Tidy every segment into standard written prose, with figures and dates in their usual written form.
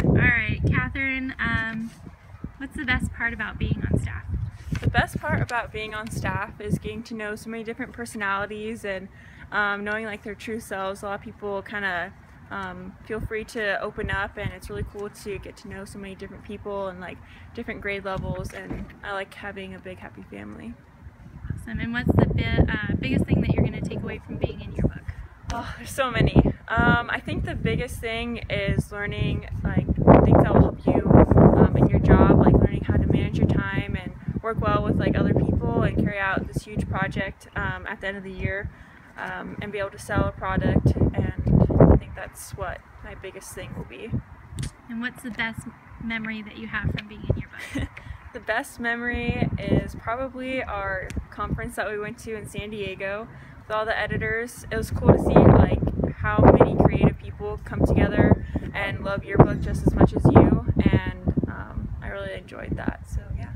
Alright, Catherine, what's the best part about being on staff? The best part about being on staff is getting to know so many different personalities and knowing like their true selves. A lot of people kind of feel free to open up, and it's really cool to get to know so many different people and like different grade levels, and I like having a big happy family. Awesome. And what's the biggest thing that you're going to take away from being in yearbook? Oh, there's so many. I think the biggest thing is learning like things that will help you in your job, like learning how to manage your time and work well with like other people and carry out this huge project at the end of the year, and be able to sell a product. And I think that's what my biggest thing will be. And what's the best memory that you have from being in yearbook? The best memory is probably our conference that we went to in San Diego with all the editors. It was cool to see like how many creative people come together and love yearbook just as much as you, and I really enjoyed that, so yeah.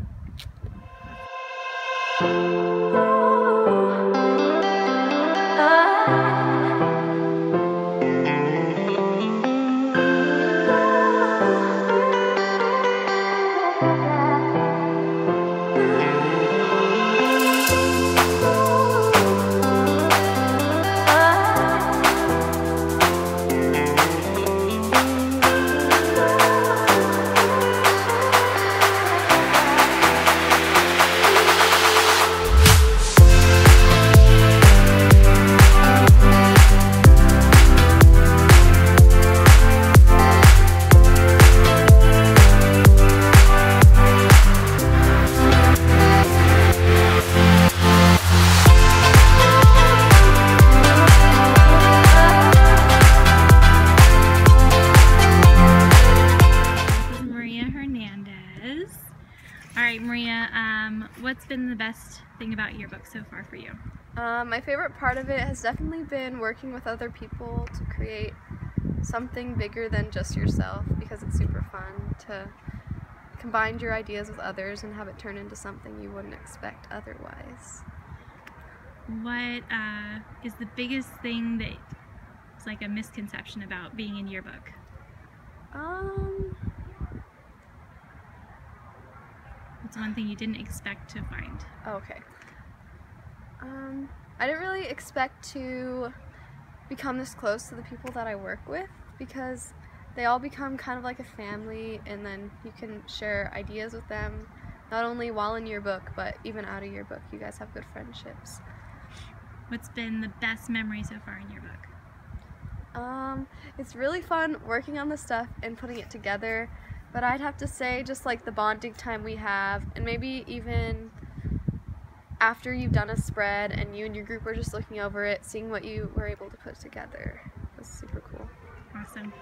Alright, Maria, what's been the best thing about yearbook so far for you? My favorite part of it has definitely been working with other people to create something bigger than just yourself, because it's super fun to combine your ideas with others and have it turn into something you wouldn't expect otherwise. What is the biggest thing that is like a misconception about being in yearbook? What's one thing you didn't expect to find? Okay. I didn't really expect to become this close to the people that I work with, because they all become kind of like a family, and then you can share ideas with them, not only while in yearbook, but even out of yearbook. You guys have good friendships. What's been the best memory so far in yearbook? It's really fun working on the stuff and putting it together, but I'd have to say just like the bonding time we have, and maybe even after you've done a spread and you and your group were just looking over it, seeing what you were able to put together was super cool. Awesome.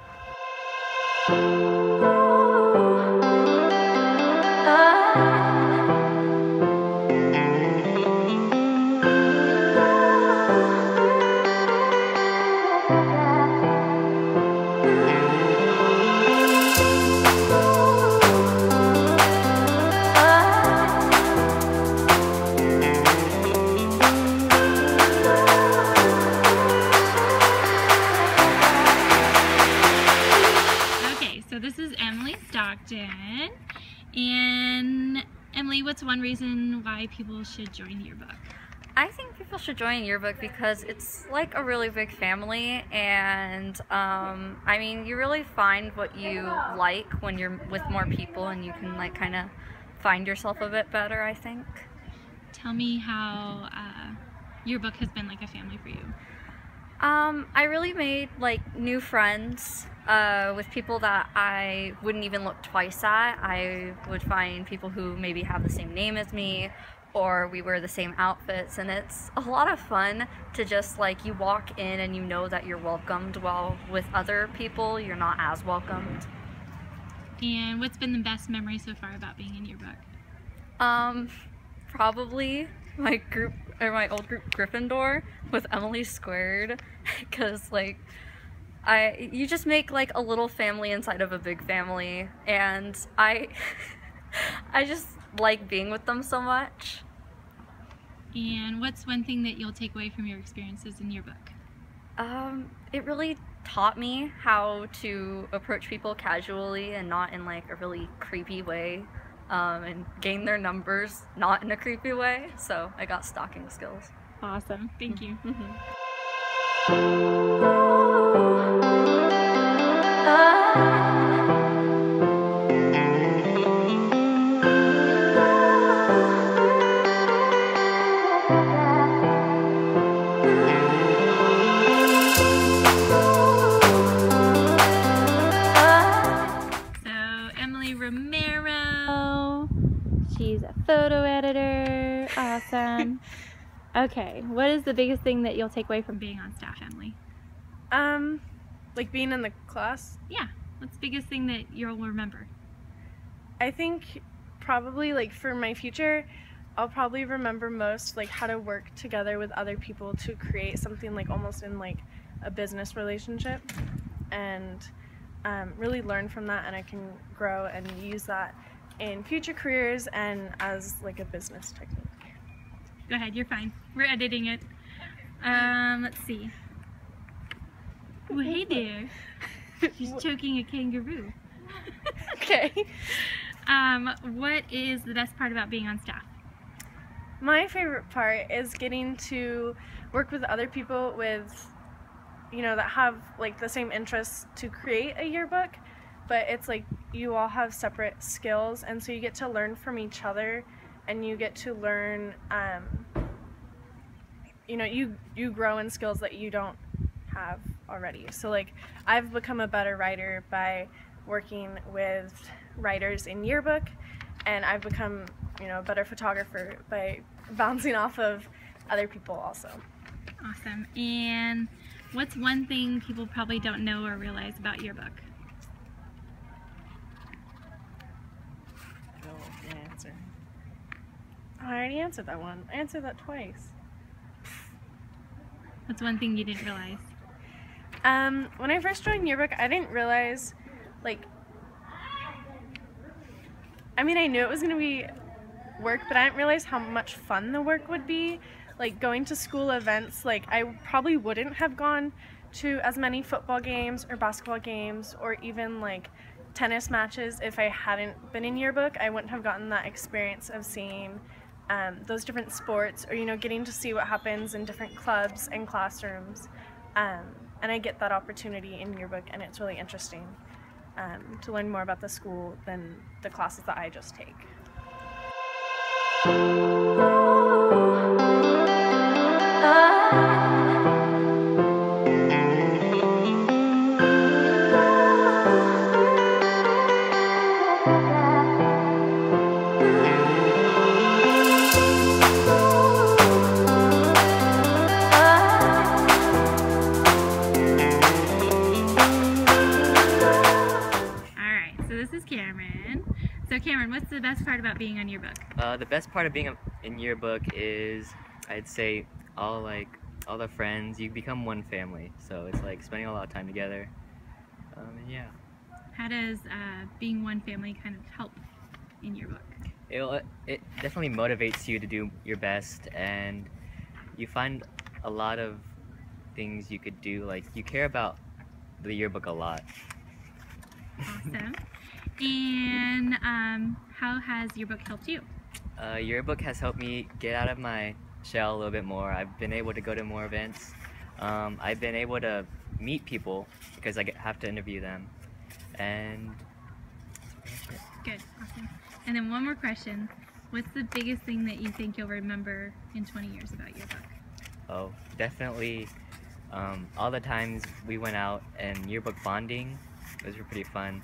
And Emily, what's one reason why people should join yearbook? I think people should join yearbook because it's like a really big family, and I mean, you really find what you like when you're with more people, and you can like kind of find yourself a bit better, I think. Tell me how yearbook has been like a family for you. I really made like new friends with people that I wouldn't even look twice at. I would find people who maybe have the same name as me, or we wear the same outfits, and it's a lot of fun to just like, you walk in and you know that you're welcomed, while with other people you're not as welcomed. And what's been the best memory so far about being in yearbook? Probably my group, or my old group Gryffindor with Emily Squared, because like you just make like a little family inside of a big family, and I just like being with them so much. And what's one thing that you'll take away from your experiences in yearbook? It really taught me how to approach people casually and not in like a really creepy way, and gain their numbers not in a creepy way, so I got stalking skills. Awesome, thank you. She's a photo editor. Awesome. Okay, what is the biggest thing that you'll take away from being on staff, Emily? Like being in the class. Yeah, what's the biggest thing that you'll remember? I think probably like for my future, I'll probably remember most like how to work together with other people to create something like almost in like a business relationship, and really learn from that, and I can grow and use that in future careers and as like a business technique. Go ahead, you're fine. We're editing it. Let's see. Oh, hey there. She's choking a kangaroo. Okay. What is the best part about being on staff? My favorite part is getting to work with other people with, you know, that have like the same interests to create a yearbook, but it's like you all have separate skills, and so you get to learn from each other, and you get to learn, you know, you grow in skills that you don't have already. So like I've become a better writer by working with writers in yearbook, and I've become, you know, a better photographer by bouncing off of other people also. Awesome. And what's one thing people probably don't know or realize about yearbook? I already answered that one. I answered that twice. What's one thing you didn't realize? When I first joined yearbook, I didn't realize, like, I mean, I knew it was going to be work, but I didn't realize how much fun the work would be. Like, going to school events, like, I probably wouldn't have gone to as many football games or basketball games or even, like, tennis matches if I hadn't been in yearbook. I wouldn't have gotten that experience of seeing those different sports, or, you know, getting to see what happens in different clubs and classrooms. And I get that opportunity in yearbook, and it's really interesting to learn more about the school than the classes that I just take. So Cameron, what's the best part about being on yearbook? The best part of being in yearbook is, I'd say, all the friends. You become one family, so it's like spending a lot of time together. And yeah. How does being one family kind of help in yearbook? It definitely motivates you to do your best, and you find a lot of things you could do. Like, you care about the yearbook a lot. Awesome. And how has yearbook helped you? Yearbook has helped me get out of my shell a little bit more. I've been able to go to more events. I've been able to meet people because have to interview them. And Good, awesome. And then one more question. What's the biggest thing that you think you'll remember in 20 years about yearbook? oh, definitely all the times we went out and yearbook bonding. Those were pretty fun.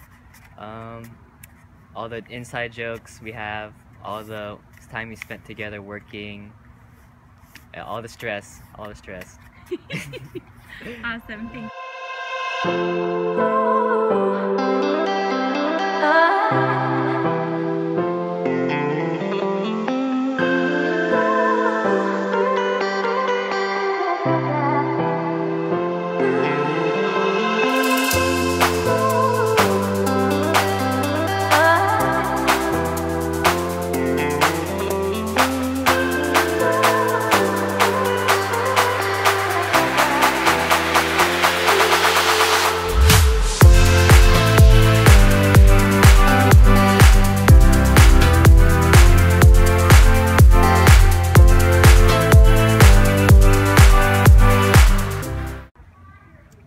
All the inside jokes we have, all the time we spent together working, all the stress. Awesome, thanks.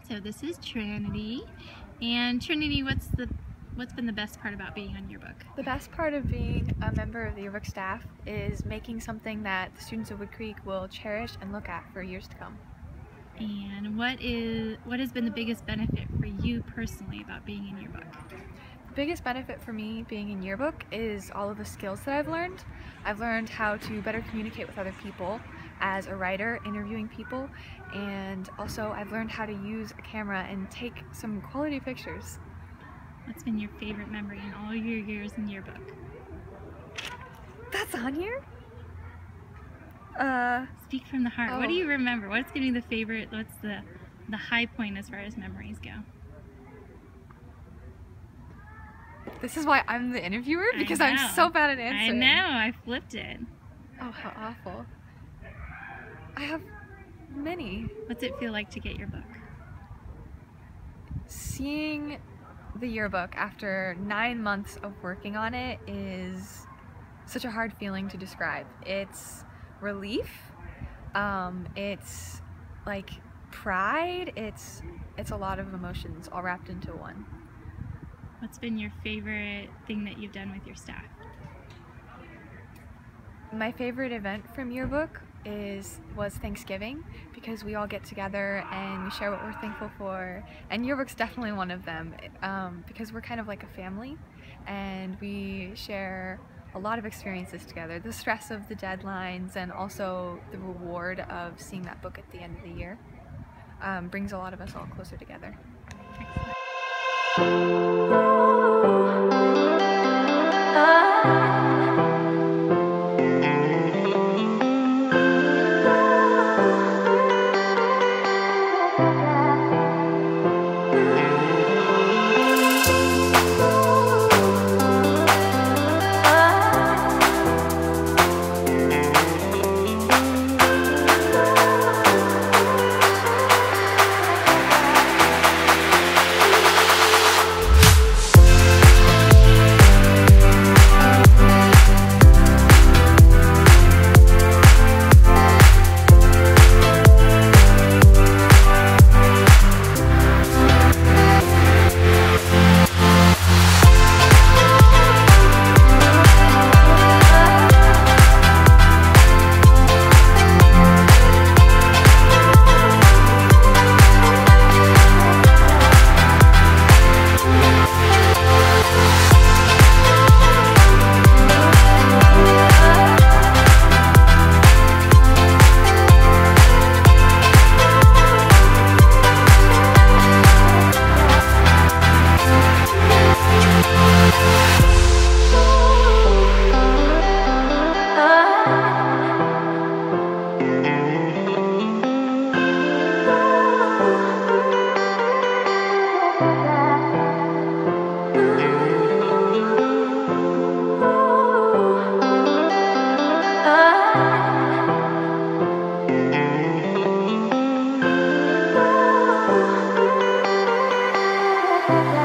So this is Trinity, and Trinity, what's been the best part about being on yearbook? The best part of being a member of the yearbook staff is making something that the students of Wood Creek will cherish and look at for years to come. And what has been the biggest benefit for you personally about being in yearbook? The biggest benefit for me being in yearbook is all of the skills that I've learned. I've learned how to better communicate with other people as a writer, interviewing people, and also I've learned how to use a camera and take some quality pictures. What's been your favorite memory in all your years in yearbook? That's on here? Speak from the heart. What do Oh. you remember? What's giving the favorite? What's the high point as far as memories go? This is why I'm the interviewer, I because I'm know. so bad at I answering. know. I flipped it. Oh, how awful. I have many. What's it feel like to get your book? Seeing the yearbook after 9 months of working on it is such a hard feeling to describe. It's relief, it's like pride, it's a lot of emotions all wrapped into one. What's been your favorite thing that you've done with your staff? My favorite event from yearbook was Thanksgiving, because we all get together and we share what we're thankful for, and yearbook's definitely one of them, because we're kind of like a family and we share a lot of experiences together. The stress of the deadlines and also the reward of seeing that book at the end of the year brings a lot of us all closer together. Bye.